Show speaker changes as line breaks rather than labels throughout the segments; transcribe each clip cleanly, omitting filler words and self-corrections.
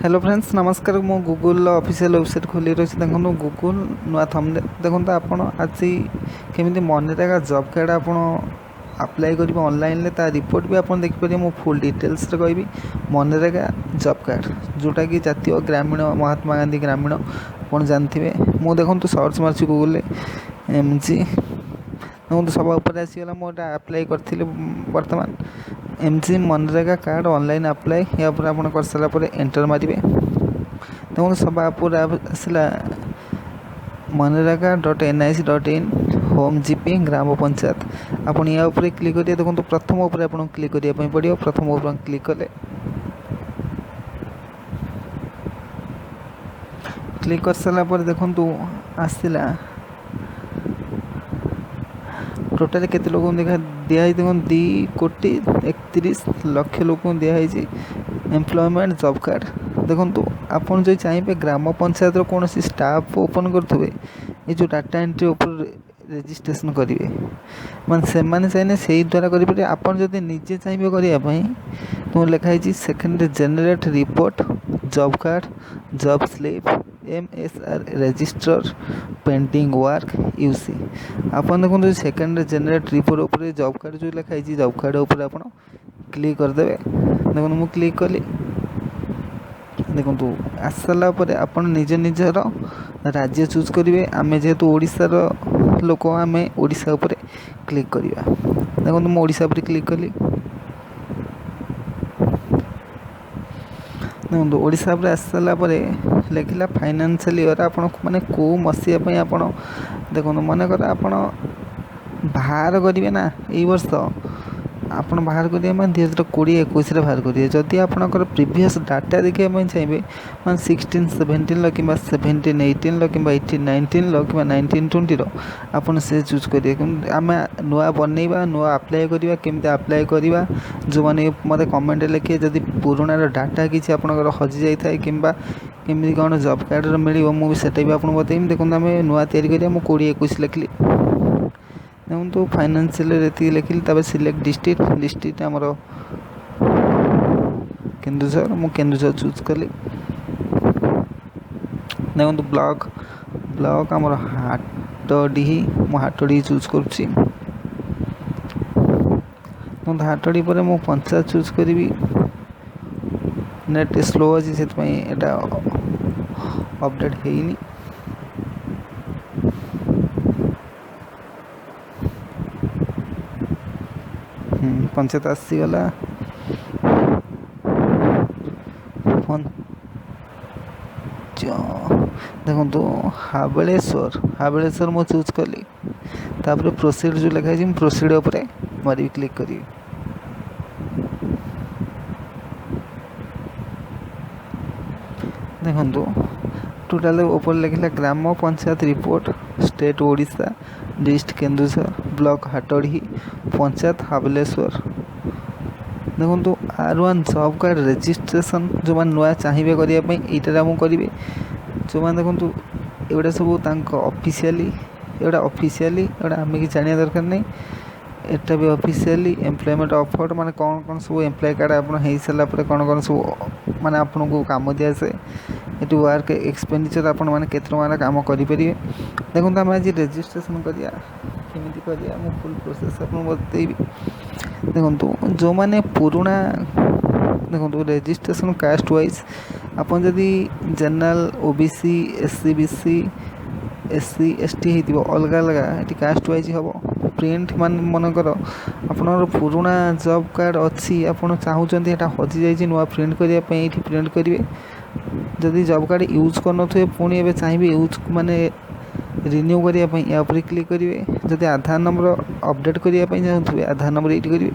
Hello friends नमस्कार मो Google official website खोली रही देखो गूगल नुआ थंबनेल देखो आपण आज केमी मनरेगा जॉब कार्ड आप अप्लाई करेंगे ऑनलाइन ता रिपोर्ट भी आप देखिए मो फुल डिटेल्स कहबी मनरेगा जॉब कार्ड जोटा कि जातीय ग्रामीण महात्मा गांधी ग्रामीण आप जानते मु देखो सर्च मार्च गूगल एमजी देखो सब आसीगला मुझे अप्लाई करी बर्तमान MG MNREGA card online apply या पर आप कर सारापर एंटर मारे देखो सब आसला मनरेगा.nic.in होम जीपी ग्राम पंचायत आप या क्लिक करिए देखो प्रथम उपर आप क्लिक करने पड़ो प्रथम उपर क्लिक कले क्लिक कर सारापर देखो आसला टोटाल केते लोक देखा दिखाई देखो 2,31,00,000 लोक दिखाई एम्प्लॉयमेंट जॉब कार्ड देखो आपन जो चाहिए ग्राम पंचायत कौन स्टाफ ओपन करेंगे ये जो डाटा एंट्री ऊपर रजिस्ट्रेशन करेंगे मान से चाहिए से द्वारा करेंगे आपन जब निजे चाहिए करने तो लिखाई second generate report job card job slip MSR register pending work UC आपन देखो सेकेंड जेनेरेट रिपोर्ट ऊपर जॉब कार्ड जो लिखाई जॉब कार्ड ऊपर आप क्लिक करदे देखो मु क्लिक कली देखो आसला आप निज निजर राज्य चूज करेंगे आम जेहेतु ओडिशार लोक आम ओडिशा उपर क्लिक करवा देखो मु ओडिशा पर क्लिक कली देखो ओडिशा पर आसला लिखला फाइनेंशियल ईयर आप माने को मसीहा आप देखो मनकर आप बाहर करेंगे ना यही वर्ष आप बाहर करेंगे मैं 2020-21 बाहर करेंगे जदि आपंकर प्रीवियस डाटा देखा चाहिए मैं 16-17 कि 17-18 कि 18-19 कि 19-20 आप से चूज करेंगे आम नुआ बनवा नुआ अप्लाई करवा केमी अप्लाई करवा जो मैंने मत कमेंट लिखे जदि पुराणार डाटा किसी आपंकर हजि जाए कि केमी कौन जॉब कार्ड मिले मुझे भी आपको बताइए देखो आम नुआ या 20-21 लिखली देखो तो फाइनेंशियल ये लिखिली तब सिलेक्ट डिस्ट्रिक्ट आमर केन्दुझर मु केन्दुझर चूज कली देखो तो ब्लॉक आमर हाटडी मु हाटडी चूज करुच्ची हाटडी पर मु पंचायत चूज करी नेट स्लो अच्छी से अपडेट है पंचायत आसीगला देखो तो हाबलेश्वर मु चूज कली तापर प्रोसीड जो लिखाई प्रोसीड उपर मारी क्लिक करी देखो टोटाल ऊपर लिखला gram panchayat report state Odisha district Keonjhar block Hatadi panchayat Habaleswar देखो R1 जॉब कार्ड रजिस्ट्रेशन जो मैंने नुआ चाहिए करने यहाँ करेंगे जो मैंने देखो एगुड़ा सब ऑफिशियली एगुड़ा आम कि जाना दरकार नहीं एटा भी ऑफिशियली एम्प्लॉयमेंट ऑफर माने कौन कौन सब एम्प्लॉय कार्ड आप हो सारा कौन कौन सब माने आपन को काम दिया से ये वर्क एक्सपेंडिचर आप के काम करेंगे देखो आम आज रजिस्ट्रेशन करिया केमी करिया मु फुल प्रोसेस आप बतेबी देखो जो मैंने पुराना देखो रजिस्ट्रेशन कास्ट वाइज आप जदि general OBC SC BC SC ST हो अलग अलग ये कास्ट वाइज हम प्रिंट मान मनकर आपनर पुराना जॉब कार्ड अच्छी आपड़ चाहते यहाँ हजि जाइए नुआ प्रिंट करने ये प्रिंट करेंगे जदि जॉब कार्ड यूज कर पुणी एवं चाहिए यूज माने रिन्यू करने या क्लिक करेंगे जदि आधार नंबर अपडेट करने चाहते आधार नंबर ये करेंगे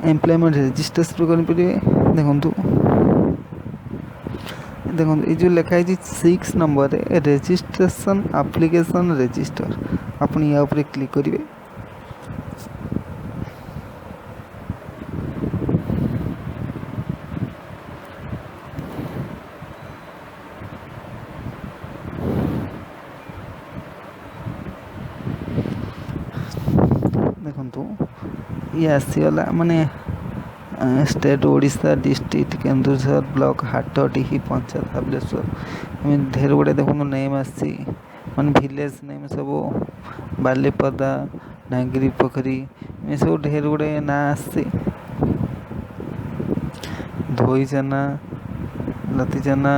एम्प्लॉयमेंट रजिस्ट्रेशन करेंगे देखो ये जो लिखाई 6 नंबर रजिस्ट्रेशन एप्लिकेशन रजिस्टर आप या क्लिक करेंगे देखो ये आसीगला माने state Odisha district Keonjhar block Hatadihi panchayat Habaleswar एमती ढेर गुड़े देखो नेम आसी मान भिलेज नेम सब बालीपदा नागिरी पोखरी ये सब ढेर गुड़े ना आसी धोईचाना लतीचाना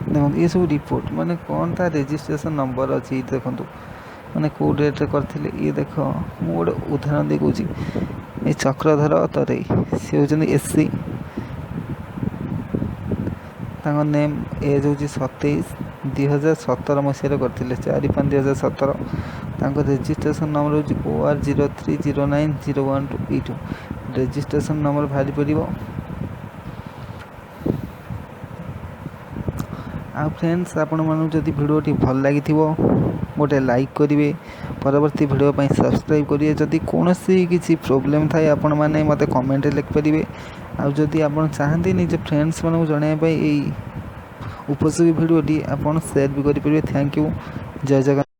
देखो ये सब रिपोर्ट माने कौन था रजिस्ट्रेशन नंबर अच्छी देखो मैंने कौ डेट्रे करी ये देख मु गोटे उदाहरण दे कौच ये चक्रधर तरे सी होती एससी नेम एज हूँ 27 2017 मसीह करते 4/5/2017 रजिस्ट्रेशन नंबर हूँ OR03090122 रजिस्ट्रेशन नंबर बाहरी पड़ो। आ फ्रेंड्स आपण मानू जदि भिडियोटी भल लगी गोटे लाइक करेंगे परवर्ती भिडियो सब्सक्राइब करेंगे जदि कौन सी किसी प्रोब्लेम थाए आपण मैंने मत कमेंट लिखिपारे आदि आप चाहती निज फ्रेंड्स मानक जनवाई उपयोगी भिडियोटी आप शेयर भी करेंगे। Thank you. जय जगन्नाथ।